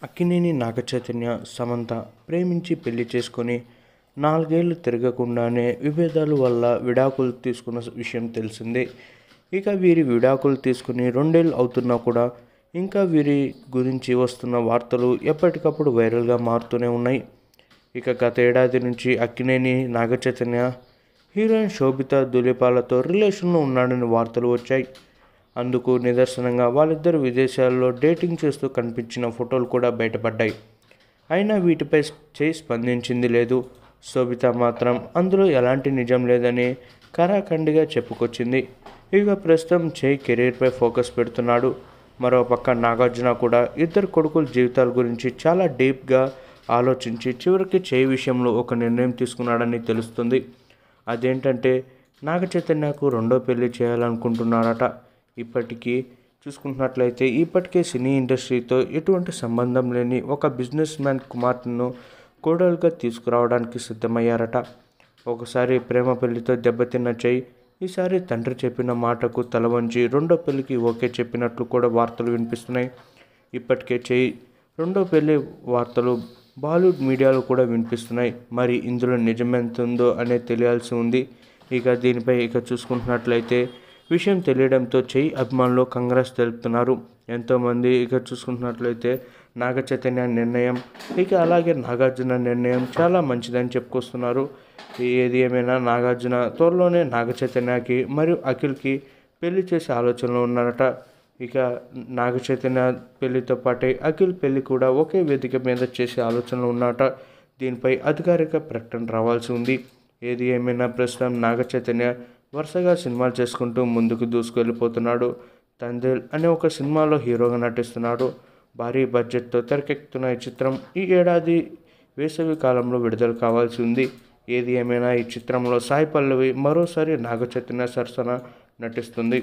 అక్కినేని నాగచైతన్య సమంత ప్రేమించి పెళ్లి చేసుకొని 4 ఏళ్లు తిరగకుండానే విభేదాల వల్ల విడాకులు తీసుకున్న విషయం తెలిసిందే. ఇక వీరి విడాకులు తీసుకుని 2 ఏళ్లు అవుతున్నా కూడా ఇంకా వీరి గురించి వస్తున్న వార్తలు ఎప్పటికప్పుడు వైరల్గా మారుతూనే ఉన్నాయి. ఇక గత ఏడాది నుంచి అక్కినేని నాగచైతన్య హీరోయిన్ శోభితా ధూళిపాలతో రిలేషన్లో ఉన్నాడని వార్తలు వచ్చాయి. అందుకు నిదర్శనంగా వాళ్ళిద్దరూ విదేశాల్లో డేటింగ్ చేస్తూ కనిపించిన ఫోటోలు కూడా బయటపడ్డాయి. అయినా వీటిపై స్పందించింది లేదు. శోభిత మాత్రం అందులో ఎలాంటి నిజం లేదని ఖరాఖండిగా చెప్పుకొచ్చింది. ఇక ప్రస్తుతం కెరీర్పై ఫోకస్ పెడుతున్నాడు. మరోపక్క నాగార్జున కూడా ఇద్దరు కొడుకుల జీవితాల గురించి చాలా డీప్గా ఆలోచించి చివరికి విషయంలో ఒక నిర్ణయం తీసుకున్నాడని తెలుస్తుంది. అదేంటంటే నాగచైతన్యకు రెండో పెళ్లి చేయాలనుకుంటున్నారట. ఇప్పటికీ చూసుకున్నట్లయితే ఇప్పటికే సినీ ఇండస్ట్రీతో ఎటువంటి సంబంధం లేని ఒక బిజినెస్ మ్యాన్ కుమార్తెను కోడలుగా తీసుకురావడానికి సిద్ధమయ్యారట. ఒకసారి ప్రేమ పెళ్లితో దెబ్బతిన్న ఈసారి తండ్రి చెప్పిన మాటకు తలవంచి రెండో పెళ్లికి ఓకే చెప్పినట్లు కూడా వార్తలు వినిపిస్తున్నాయి. ఇప్పటికే రెండో పెళ్లి వార్తలు బాలీవుడ్ మీడియాలో కూడా వినిపిస్తున్నాయి. మరి ఇందులో నిజమెంతుందో అనేది తెలియాల్సి ఉంది. దీనిపై చూసుకుంటున్నట్లయితే విషయం తెలియడంతో అభిమానులు కంగ్రాట్స్ తెలుపుతున్నారు. ఎంతోమంది చూసుకుంటున్నట్లయితే నాగచైతన్య నిర్ణయం అలాగే నాగార్జున నిర్ణయం చాలా మంచిదని చెప్పుకొస్తున్నారు. ఏది ఏమైనా నాగార్జున త్వరలోనే నాగచైతన్యకి మరియు అఖిల్కి పెళ్లి చేసే ఆలోచనలో ఉన్నారట. నాగచైతన్య పెళ్లితో పాటే అఖిల్ పెళ్లి కూడా ఒకే వేదిక మీద చేసే ఆలోచనలో ఉన్నారట. దీనిపై అధికారిక ప్రకటన రావాల్సి ఉంది. ఏది ఏమైనా ప్రస్తుతం నాగచైతన్య వరుసగా సినిమాలు చేసుకుంటూ ముందుకు దూసుకెళ్ళిపోతున్నాడు. తందేల్ అనే ఒక సినిమాలో హీరోగా నటిస్తున్నాడు. భారీ బడ్జెట్తో తెరకెక్కుతున్న ఈ చిత్రం ఈ ఏడాది వేసవి కాలంలో విడుదల కావాల్సి ఉంది. ఏది ఏమైనా ఈ చిత్రంలో సాయి పల్లవి మరోసారి నాగచైతన్య సరసన నటిస్తుంది.